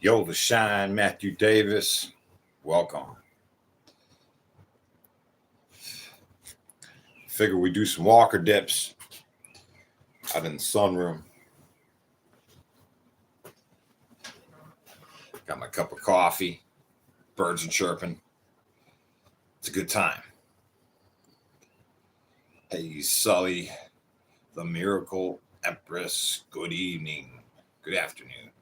Yo, the Shine, Matthew Davis. Welcome. Figure we do some walker dips out in the sunroom. Got my cup of coffee. Birds are chirping. It's a good time. Hey, Sully, the Miracle Empress. Good evening. Good afternoon.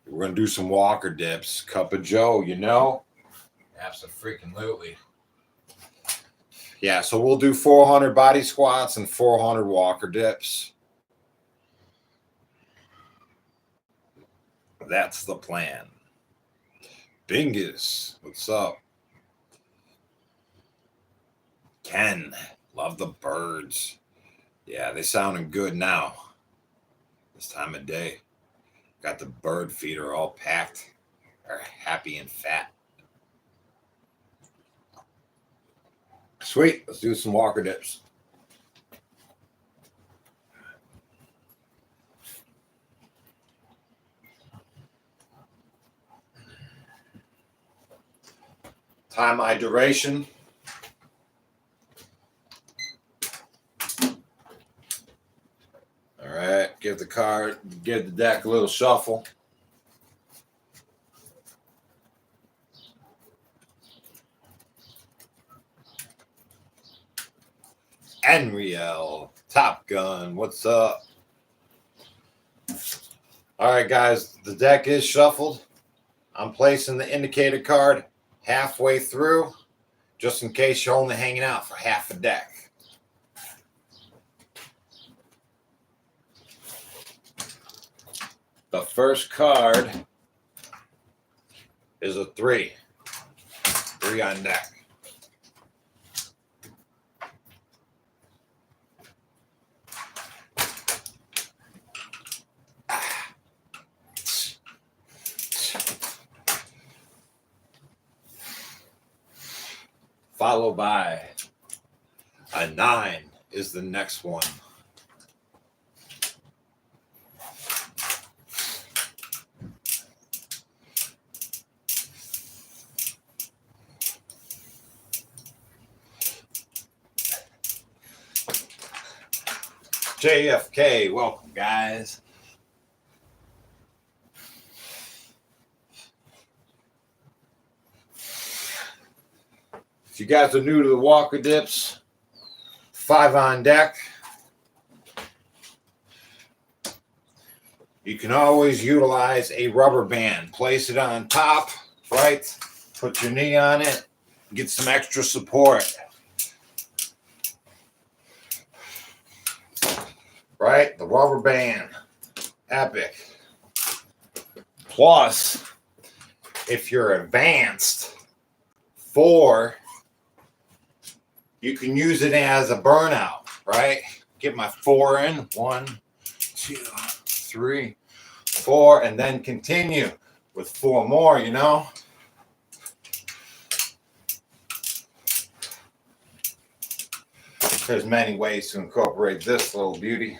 We're going to do some walker dips. Cup of Joe, you know? Absolutely. Yeah, so we'll do 400 body squats and 400 walker dips. That's the plan. Bingus, what's up? Ken, love the birds. Yeah, they sounding good now. This time of day. Got the bird feeder all packed. Are happy and fat. Sweet, let's do some walker dips. Time my duration. All right, give the deck a little shuffle. Enriel, Top Gun, what's up? All right, guys, the deck is shuffled. I'm placing the indicator card halfway through, just in case you're only hanging out for half a deck. The first card is a 3. 3 on deck. Followed by a 9 is the next one. JFK, welcome, guys. If you guys are new to the walker dips, 5 on deck. You can always utilize a rubber band. Place it on top, right? Put your knee on it. Get some extra support. Right? The rubber band. Epic. Plus, if you're advanced, 4, you can use it as a burnout, right? Get my 4 in. 1, 2, 3, 4, and then continue with 4 more, you know? There's many ways to incorporate this little beauty.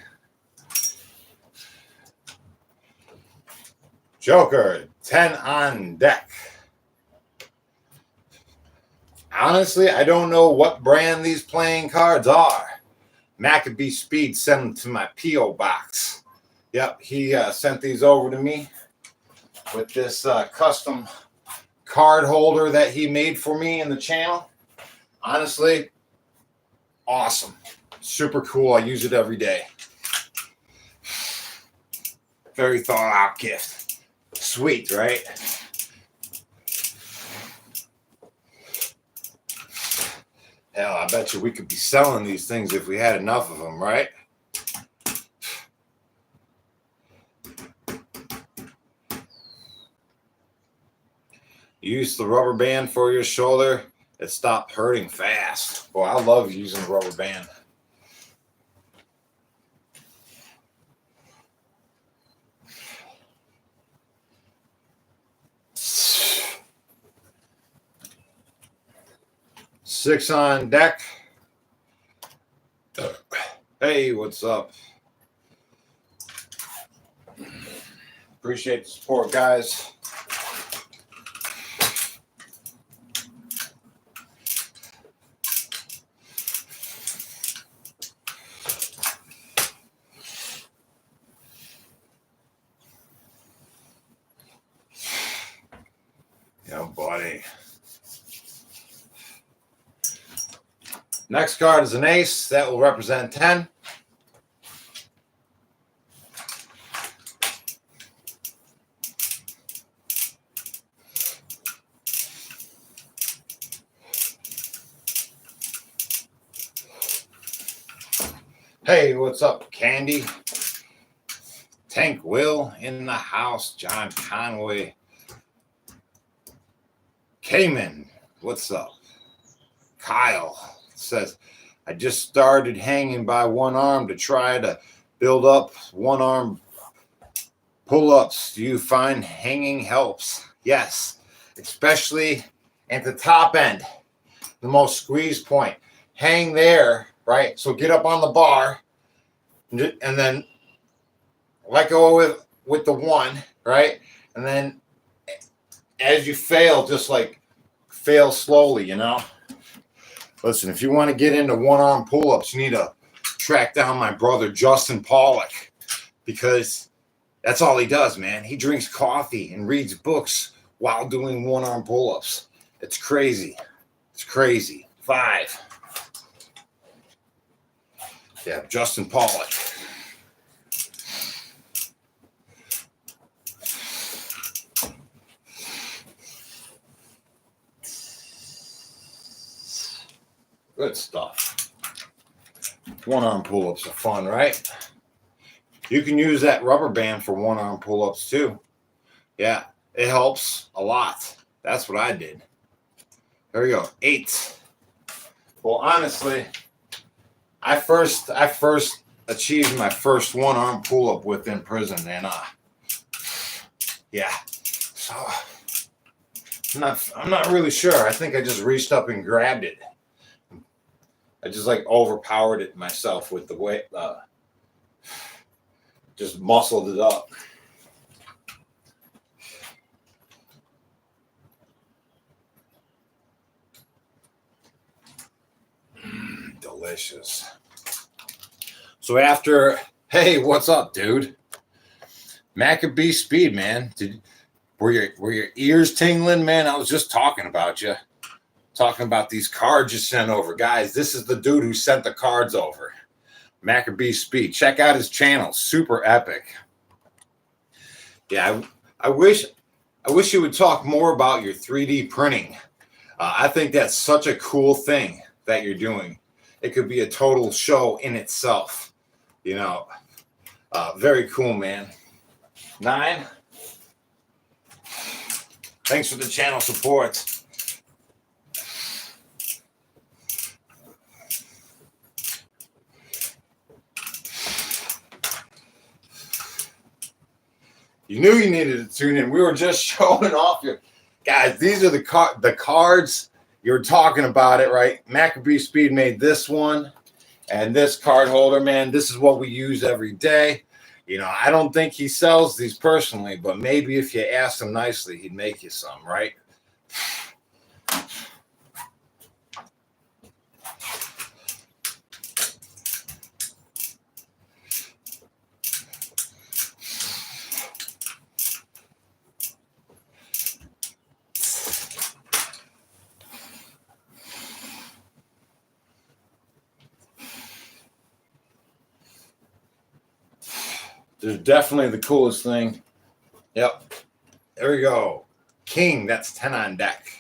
Joker, 10 on deck. Honestly, I don't know what brand these playing cards are. Maccabee Speed sent them to my P.O. box. Yep, he sent these over to me with this custom card holder that he made for me in the channel. Honestly, awesome. Super cool. I use it every day. Very thought out gift. Sweet, right? Hell, I bet you we could be selling these things if we had enough of them, right? Use the rubber band for your shoulder. It stopped hurting fast. Boy, I love using the rubber band. Six on deck. Hey, what's up? Appreciate the support, guys. Yeah, buddy. Next card is an ace. That will represent 10. Hey, what's up, Candy? Tank Will in the house. John Conway. Cayman, what's up? Kyle says, I just started hanging by one arm to try to build up one arm pull-ups. Do you find hanging helps? Yes, especially at the top end, the most squeeze point. Hang there, right? So get up on the bar and then let go with the one, right? And then as you fail, just like fail slowly, you know? Listen, if you want to get into one-arm pull-ups, you need to track down my brother, Justin Pollock, because that's all he does, man. He drinks coffee and reads books while doing one-arm pull-ups. It's crazy. It's crazy. 5. Yeah, Justin Pollock. Good stuff. One-arm pull-ups are fun, right? You can use that rubber band for one-arm pull-ups too. Yeah, it helps a lot. That's what I did. There we go. 8. Well, honestly, I first achieved my first one-arm pull-up within prison, and yeah. So I'm not really sure. I think I just reached up and grabbed it. I just like overpowered it myself with the weight. Just muscled it up. Delicious. So after, hey, what's up, dude? Maccabee Speed, man. Were your ears tingling, man? I was just talking about you. Talking about these cards you sent over. Guys, this is the dude who sent the cards over. Maccabee Speed. Check out his channel. Super epic. Yeah, I wish you would talk more about your 3D printing. I think that's such a cool thing that you're doing. It could be a total show in itself. You know, very cool, man. 9. Thanks for the channel support. You knew you needed to tune in. We were just showing off your guys. These are the cards. You're talking about it, right? Maccabee Speed made this one and this card holder, man. This is what we use every day. You know, I don't think he sells these personally, but maybe if you asked him nicely, he'd make you some, right? There's definitely the coolest thing. Yep. There we go. King, that's 10 on deck.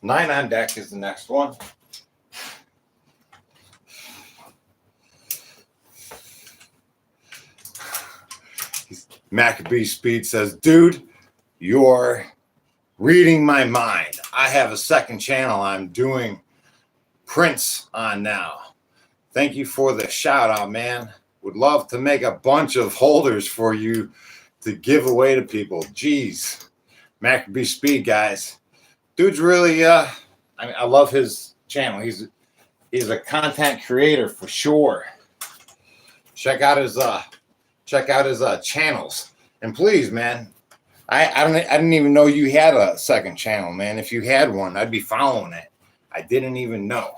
Nine on deck is the next one. Maccabee Speed says, dude, you're reading my mind. I have a second channel I'm doing prints on now. Thank you for the shout out, man. Would love to make a bunch of holders for you to give away to people. Jeez. Maccabee Speed, guys. Dude's really, I love his channel. He's a content creator for sure. Check out his channels. And please, man, I didn't even know you had a second channel, man. If you had one, I'd be following it. I didn't even know.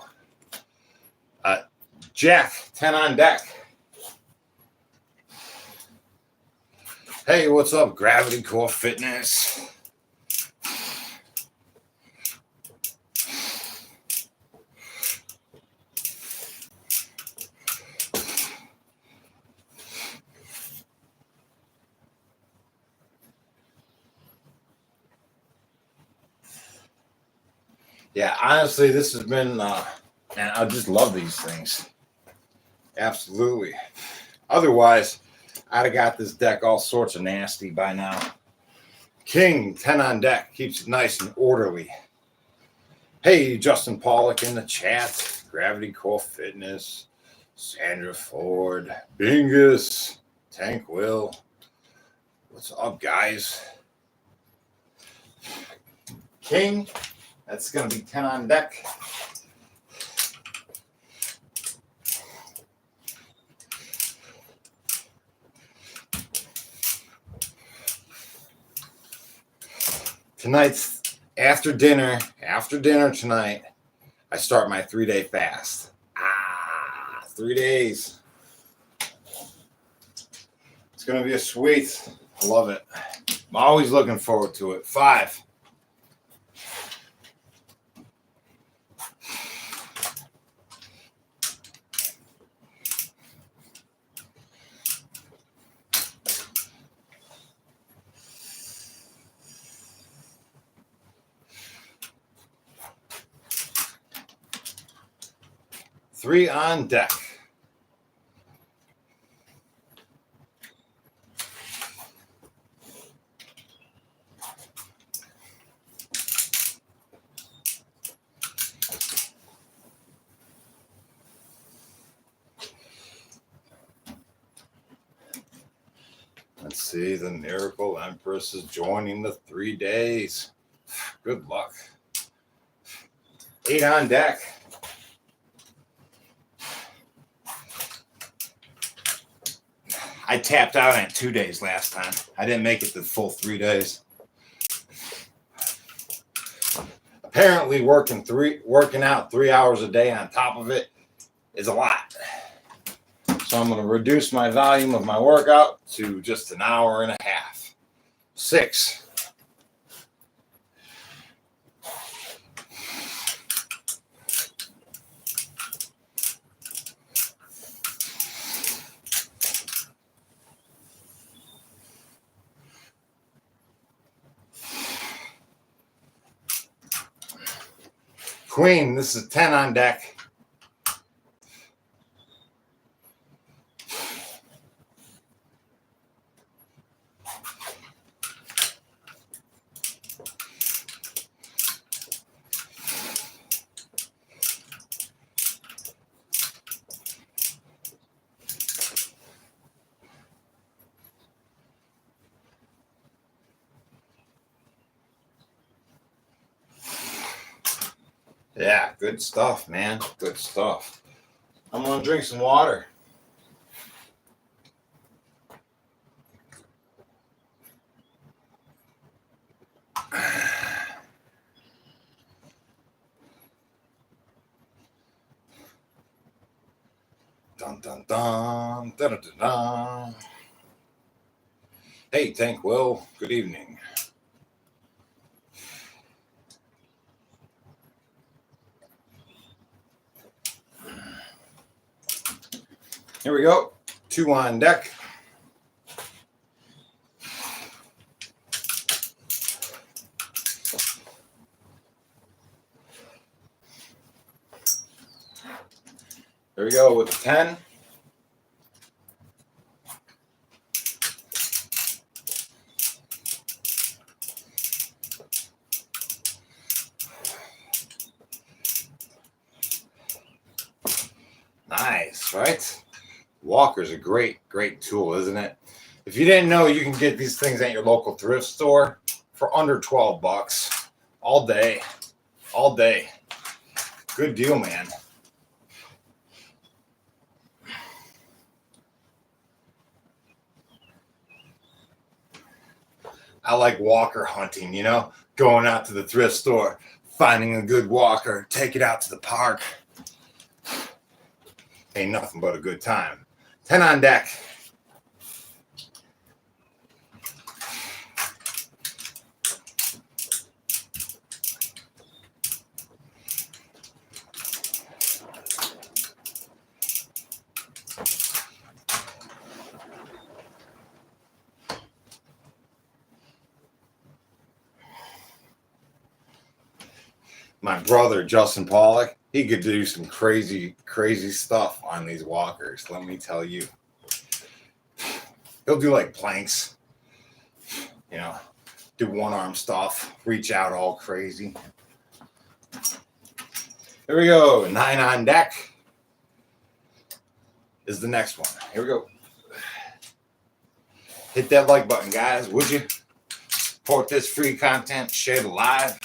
Jack, 10 on deck. Hey, what's up, Gravity Core Fitness? Yeah, honestly, this has been, man, I just love these things. Absolutely. Otherwise, I'd have got this deck all sorts of nasty by now. King, 10 on deck, keeps it nice and orderly. Hey, Justin Pollock in the chat. Gravity Core Fitness. Sandra Ford. Bingus. Tank Will. What's up, guys? King, that's going to be 10 on deck. Tonight's after dinner tonight, I start my 3-day fast. 3 days. It's going to be a sweet. I love it. I'm always looking forward to it. 5. Three on deck. Let's see, the Miracle Empress is joining the 3 days. Good luck. 8 on deck. I tapped out at 2 days last time. I didn't make it the full 3 days. Apparently working out 3 hours a day on top of it is a lot. So I'm going to reduce my volume of my workout to just an hour and a half. 6. Queen, this is 10 on deck. Yeah, good stuff, man. Good stuff. I'm going to drink some water. Dun, dun, dun, dun, dun, dun. Hey, Tank Will. Good evening. Here we go. 2 on deck. There we go with the 10. Nice, right? Walker's a great tool, isn't it? If you didn't know, you can get these things at your local thrift store for under 12 bucks all day. All day. Good deal, man. I like walker hunting, you know, going out to the thrift store, finding a good walker, take it out to the park. Ain't nothing but a good time. 10 on deck. My brother, Justin Pollock, he could do some crazy stuff on these walkers, let me tell you. He'll do like planks, you know, do one arm stuff, reach out all crazy. Here we go. 9 on deck is the next one. Here we go. Hit that like button, guys, would you? Support this free content, share the live.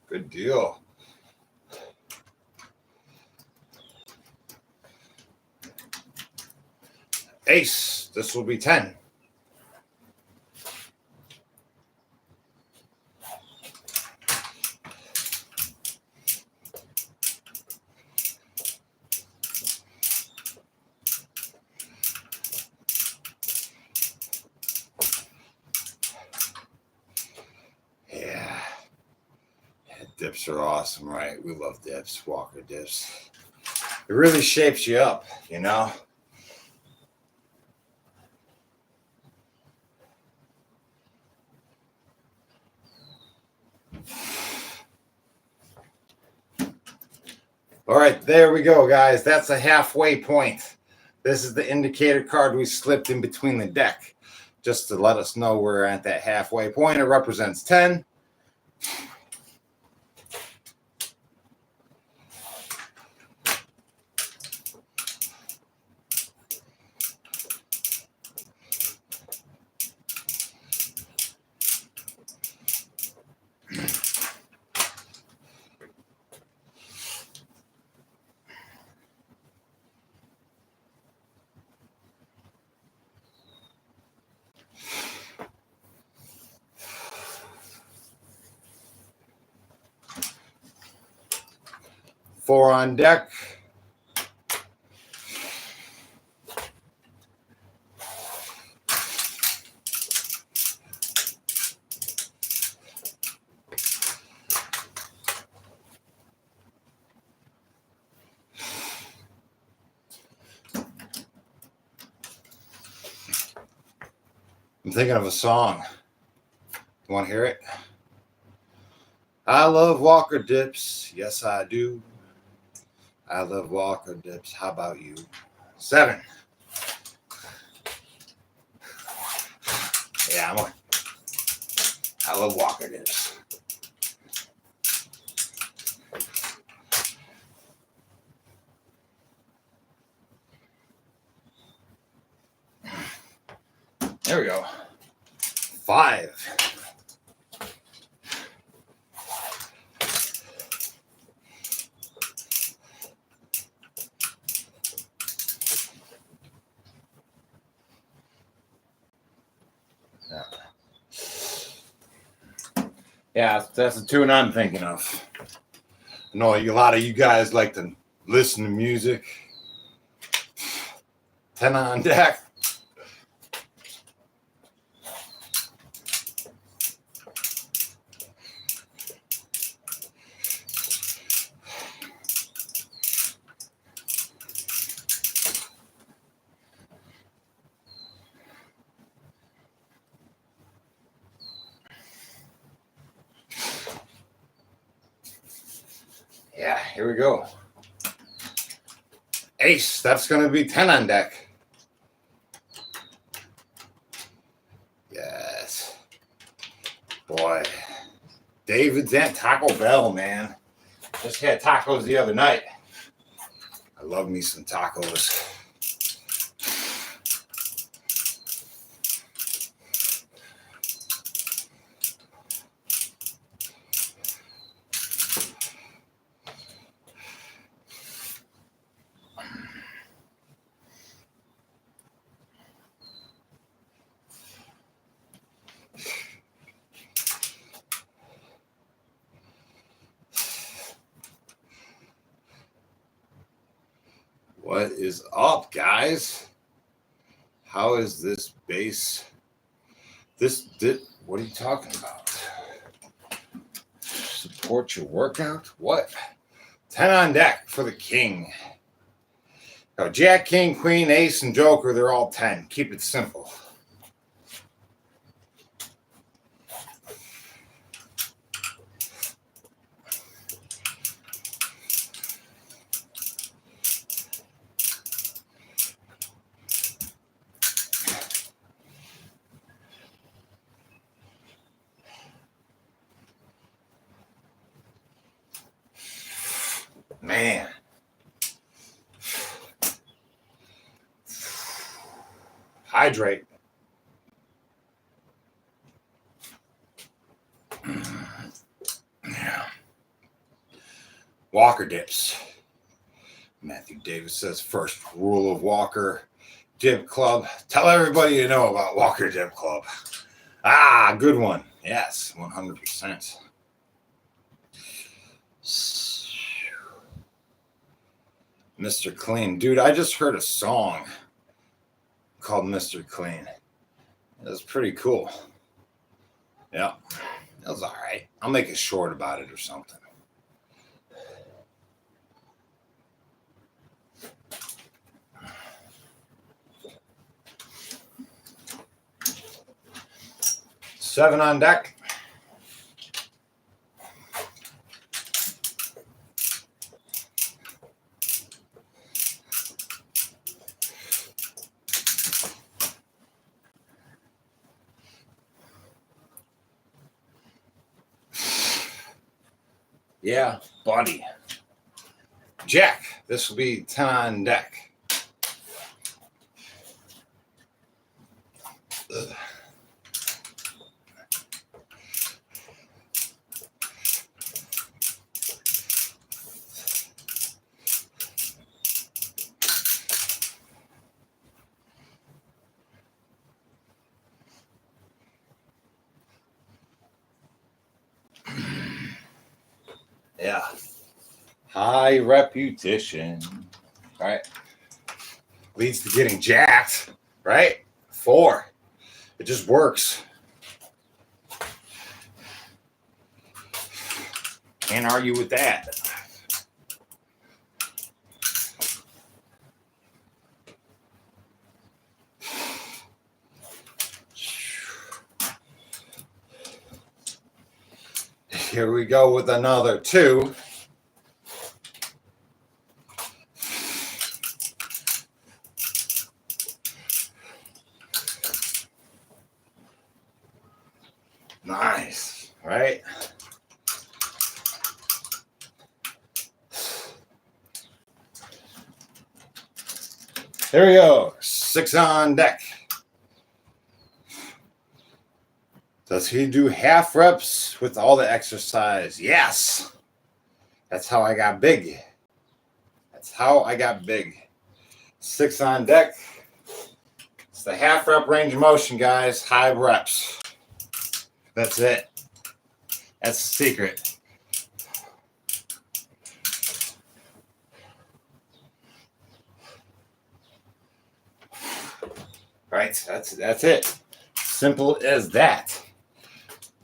Good deal. Ace, this will be 10. Yeah. Dips are awesome, right? We love dips, walker dips. It really shapes you up, you know? All right, there we go, guys. That's a halfway point. This is the indicator card we slipped in between the deck just to let us know we're at that halfway point. It represents 10. Four on deck. I'm thinking of a song. You want to hear it? I love walker dips. Yes, I do. I love walker dips. How about you? 7. Yeah, I love walker dips. There we go. 5. Yeah, that's the tune I'm thinking of. I know a lot of you guys like to listen to music. 10 on deck. Yeah, here we go. Ace, that's going to be 10 on deck. Yes. Boy. David's and Taco Bell, man. Just had tacos the other night. I love me some tacos. What is up, guys? How is this base? What are you talking about? Support your workout? What? 10 on deck for the king. Now, Jack, King, Queen, Ace, and Joker, they're all 10. Keep it simple. Man. Hydrate. Yeah. Walker dips. Matthew Davis says first rule of Walker Dip Club. Tell everybody you know about Walker Dip Club. Ah, good one. Yes, 100%. Mr. Clean. Dude, I just heard a song called Mr. Clean. It was pretty cool. Yeah, it was all right. I'll make a short about it or something. Seven on deck. Yeah, buddy. Jack, this will be 10 on deck. Ugh. Yeah. High reputation. All right. Leads to getting jacked, right? 4. It just works. Can't argue with that. Here we go with another 2. Nice, right? There we go. 6 on deck. Does he do half reps with all the exercise? Yes. That's how I got big. That's how I got big. 6 on deck. It's the half rep range of motion, guys. High reps. That's it. That's the secret. Right? That's it. Simple as that.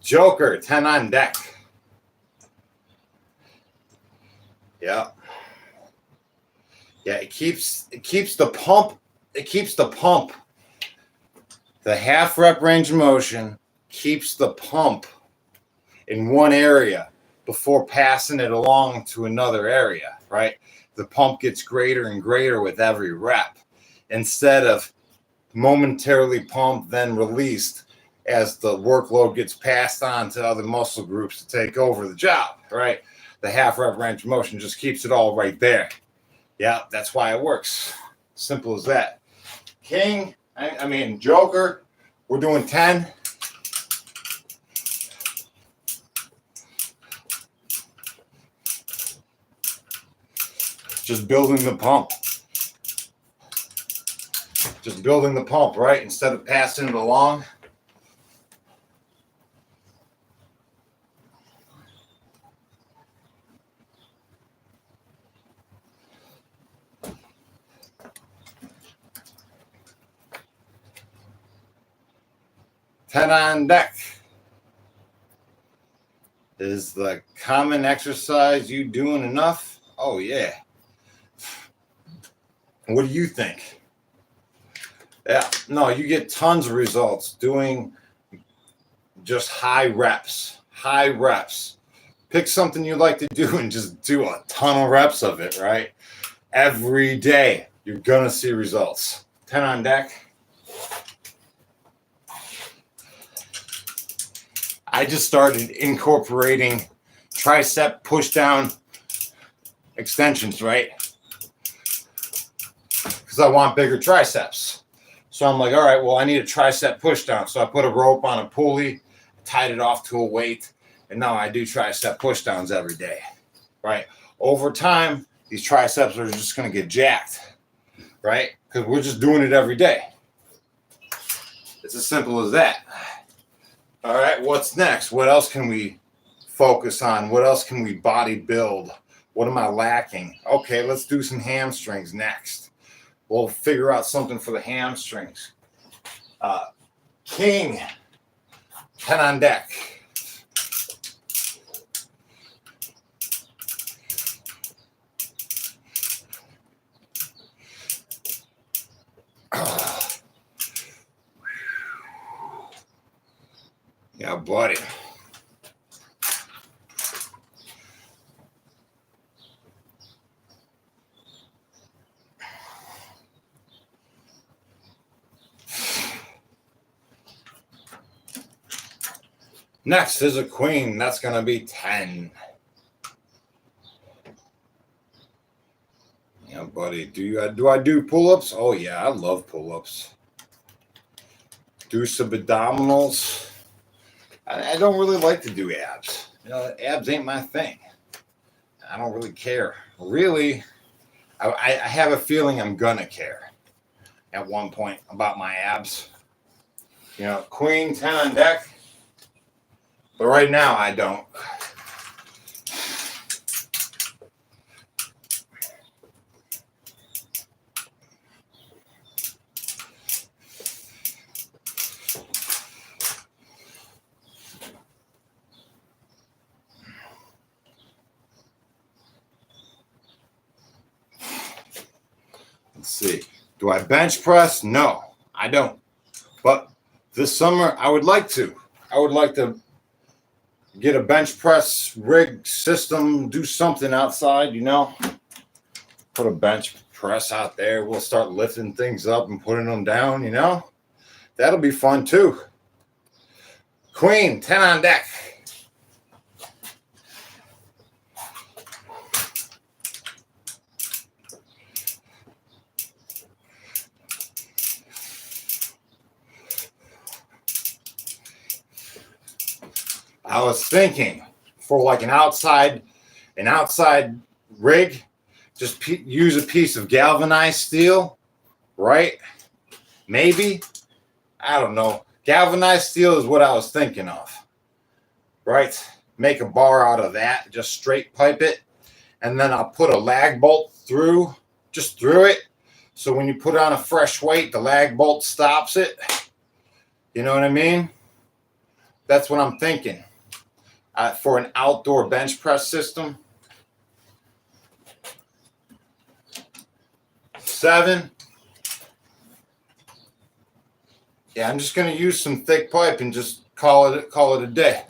Joker, 10 on deck. Yeah. Yeah, it keeps the pump. It keeps the pump. The half rep range of motion keeps the pump in one area before passing it along to another area, right? the pump gets greater and greater with every rep instead of momentarily pumped, then released as the workload gets passed on to other muscle groups to take over the job, right? The half rep range of motion just keeps it all right there. Yeah, that's why it works. Simple as that. King, I mean, Joker, we're doing 10. Just building the pump. Just building the pump, right? Instead of passing it along. Ten on deck. Is the common exercise you doing enough? Oh, yeah. What do you think? Yeah, no, you get tons of results doing just high reps. High reps. Pick something you like to do and just do a ton of reps of it, right? Every day, you're going to see results. 10 on deck. I just started incorporating tricep push down extensions, right? Because I want bigger triceps. So I'm like, all right, well, I need a tricep push down. So I put a rope on a pulley, tied it off to a weight, and now I do tricep push downs every day, right? Over time, these triceps are just going to get jacked, right? Because we're just doing it every day. It's as simple as that. All right, what's next? What else can we focus on? What else can we body build? What am I lacking? Okay, let's do some hamstrings next. We'll figure out something for the hamstrings. King, 10 on deck. Yeah, buddy. Next is a queen. That's going to be 10. Yeah, buddy. Do I do pull-ups? Oh, yeah, I love pull-ups. Do some abdominals. I don't really like to do abs. You know, abs ain't my thing. I don't really care. Really, I have a feeling I'm going to care at one point about my abs. You know, queen, 10 on deck. But right now, I don't. Let's see. Do I bench press? No, I don't. But this summer, I would like to. I would like to get a bench press rig system, do something outside, you know. Put a bench press out there. We'll start lifting things up and putting them down, you know. That'll be fun too. Queen, 10 on deck. I was thinking for like an outside rig, just use a piece of galvanized steel, right? Maybe. I don't know. Galvanized steel is what I was thinking of, right? Make a bar out of that, just straight pipe it, and then I'll put a lag bolt through it. So when you put on a fresh weight, the lag bolt stops it. You know what I mean? That's what I'm thinking. For an outdoor bench press system. 7. Yeah, I'm just going to use some thick pipe and just call it a day.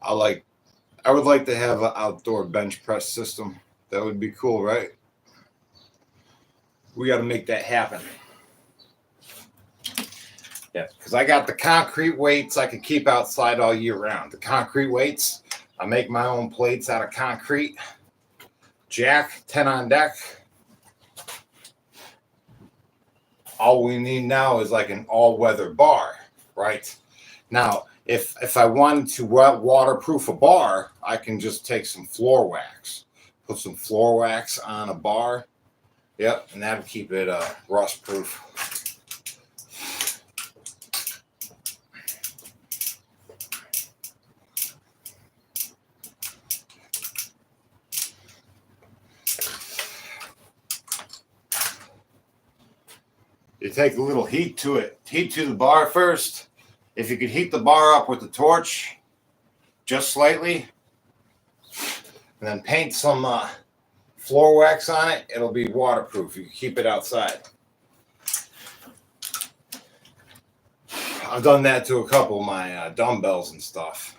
I would like to have an outdoor bench press system. That would be cool, right? We got to make that happen. Yeah, because I got the concrete weights I could keep outside all year round. The concrete weights, I make my own plates out of concrete. Jack, 10 on deck. All we need now is like an all-weather bar, right? Now, if I wanted to waterproof a bar, I can just take some floor wax, put some floor wax on a bar. Yep, and that'll keep it rust proof. You take a little heat to it. Heat to the bar first. If you could heat the bar up with the torch, just slightly, and then paint some floor wax on it, it'll be waterproof. You can keep it outside. I've done that to a couple of my dumbbells and stuff.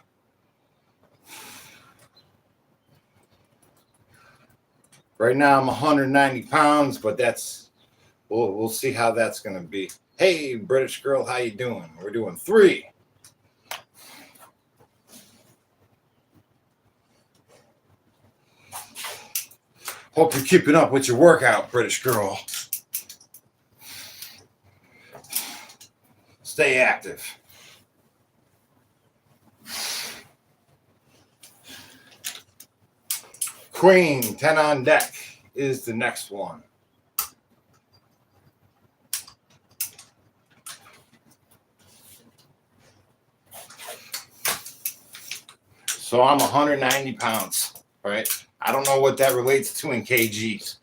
Right now I'm 190 pounds, but we'll see how that's going to be. Hey, British girl, how you doing? We're doing 3. Hope you're keeping up with your workout, British girl. Stay active. Queen, 10 on deck is the next one. So I'm 190 pounds, right? I don't know what that relates to in kgs.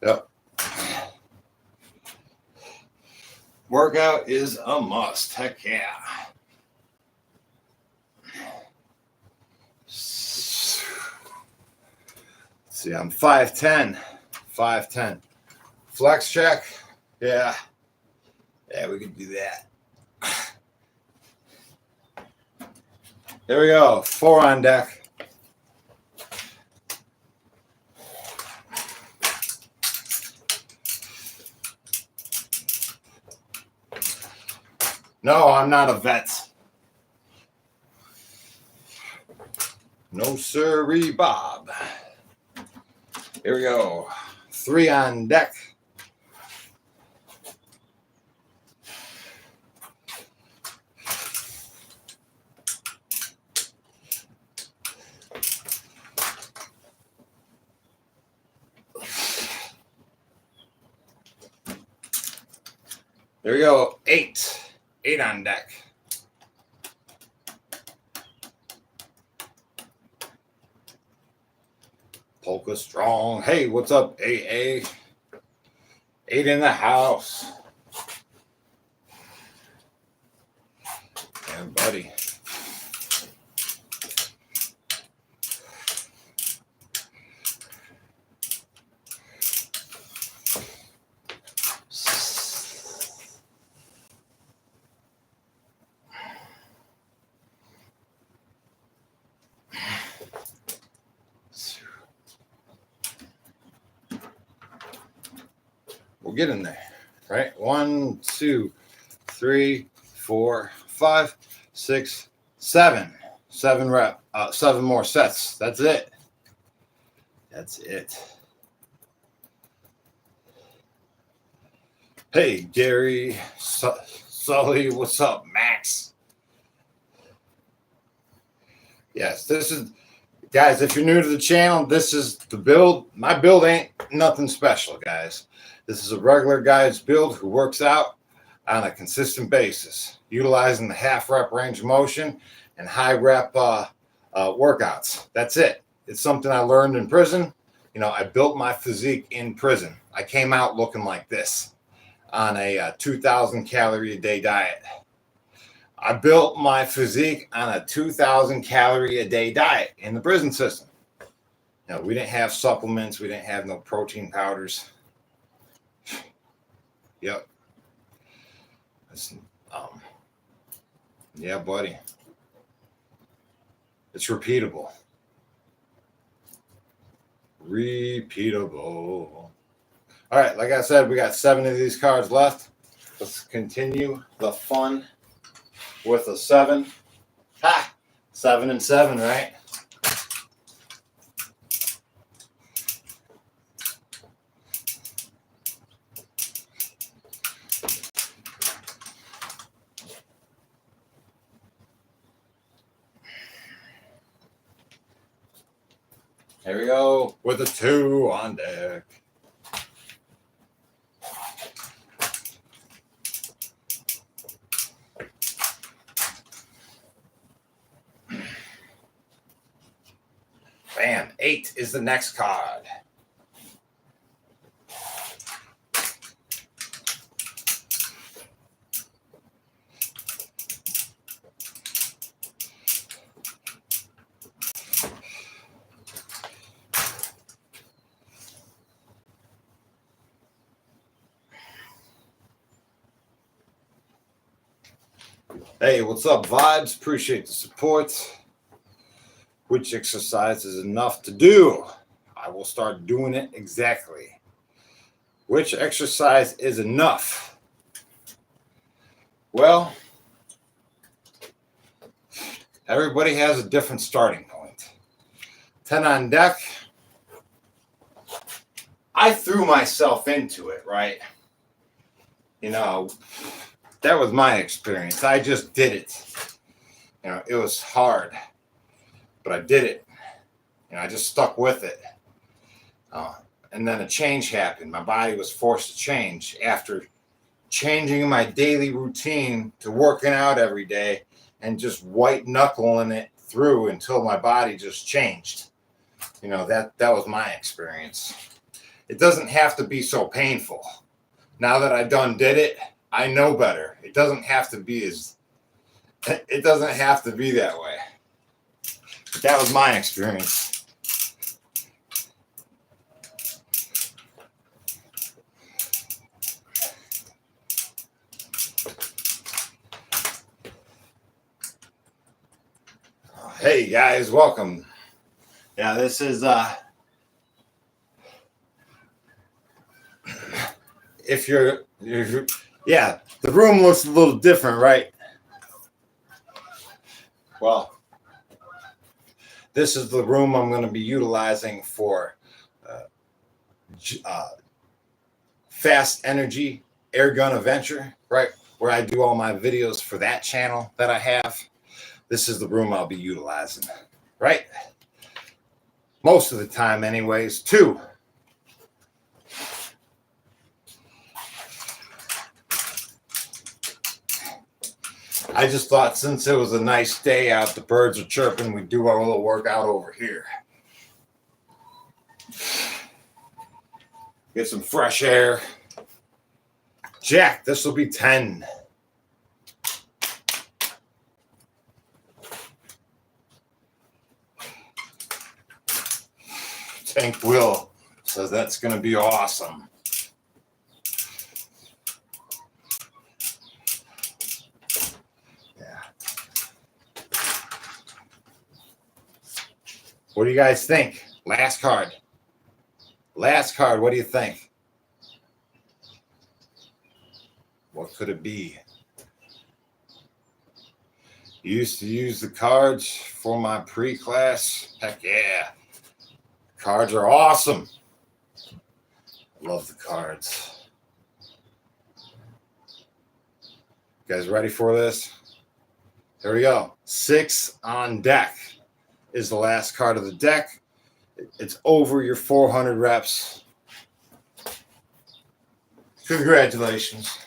Yep. Workout is a must. Heck yeah. See, I'm 5'10". 5'10". Flex check. Yeah. Yeah, we can do that. There we go. 4 on deck. No, I'm not a vet. No sirree, Bob. Here we go. 3 on deck. There we go. 8. 8 on deck. Polka strong. Hey, what's up, AA? 8 in the house. Yeah, buddy. We'll get in there, right? 1, 2, 3, 4, 5, 6, 7. 7 more sets. That's it. That's it. Hey, Gary, Sully, what's up, Max? Yes, this is, guys, if you're new to the channel, this is the build. My build ain't nothing special, guys. This is a regular guy's build who works out on a consistent basis, utilizing the half rep range of motion and high rep workouts. That's it. It's something I learned in prison. You know, I built my physique in prison. I came out looking like this on a 2,000 calorie a day diet. I built my physique on a 2,000 calorie a day diet in the prison system. You know, we didn't have supplements. We didn't have no protein powders. Yep. It's, yeah, buddy. It's repeatable. Repeatable. All right, like I said, we got 7 of these cards left. Let's continue the fun with a 7. Ha! 7 and 7, right? Here we go with a 2 on deck. Bam, 8 is the next card. Hey, what's up, Vibes? Appreciate the support. Which exercise is enough to do? I will start doing it exactly. Which exercise is enough? Well, everybody has a different starting point. 10 on deck. I threw myself into it, right? You know, that was my experience. I just did it. You know, it was hard, but I did it. You know, I just stuck with it. And then a change happened. My body was forced to change after changing my daily routine to working out every day and just white knuckling it through until my body just changed. You know, that was my experience. It doesn't have to be so painful. Now that I done did it, I know better. It doesn't have to be that way. But that was my experience. Hey guys, welcome. Yeah, this is if you're yeah, the room looks a little different, right? Well, this is the room I'm going to be utilizing for Fast Energy Air Gun Adventure, right? Where I do all my videos for that channel that I have. This is the room I'll be utilizing, right? Most of the time, anyways. 2. I just thought since it was a nice day out, the birds are chirping, we'd do our little workout over here. Get some fresh air. Jack, this will be 10. Tank Will says that's going to be awesome. Yeah. What do you guys think? Last card. Last card, what do you think? What could it be? Used to use the cards for my pre-class. Heck yeah. Cards are awesome. Love the cards. You guys ready for this? Here we go. 6 on deck is the last card of the deck. It's over your 400 reps. Congratulations.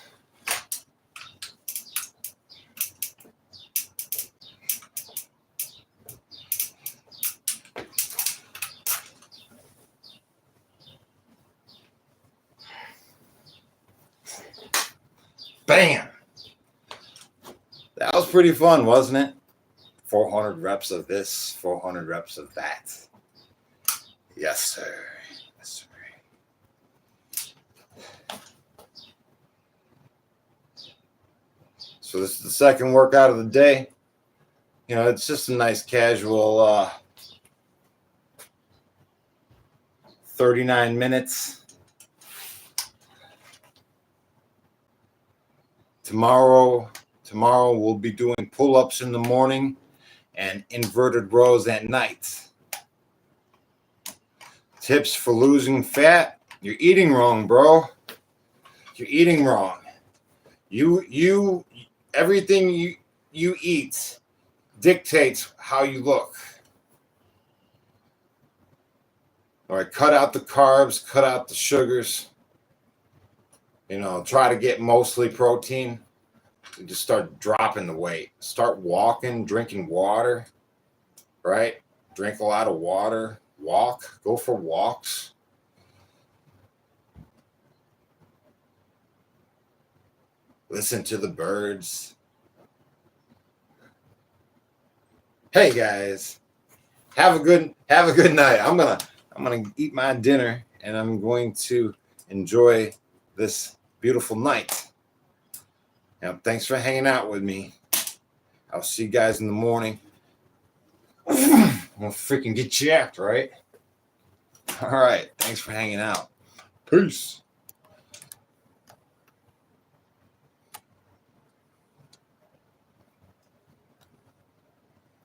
Bam! That was pretty fun, wasn't it? 400 reps of this, 400 reps of that. Yes, sir. Yes, sir. So this is the second workout of the day. You know, it's just a nice casual 39 minutes. Tomorrow we'll be doing pull-ups in the morning and inverted rows at night. Tips for losing fat. You're eating wrong, bro. You're eating wrong. Everything you eat dictates how you look. All right, cut out the carbs, cut out the sugars. You know, try to get mostly protein. You just start dropping the weight. Start walking, drinking water, right? Drink a lot of water. Walk. Go for walks. Listen to the birds. Hey guys, have a good night. I'm gonna eat my dinner and I'm going to enjoy this beautiful night. Now, thanks for hanging out with me. I'll see you guys in the morning. I'm gonna freaking get jacked, right? All right. Thanks for hanging out. Peace.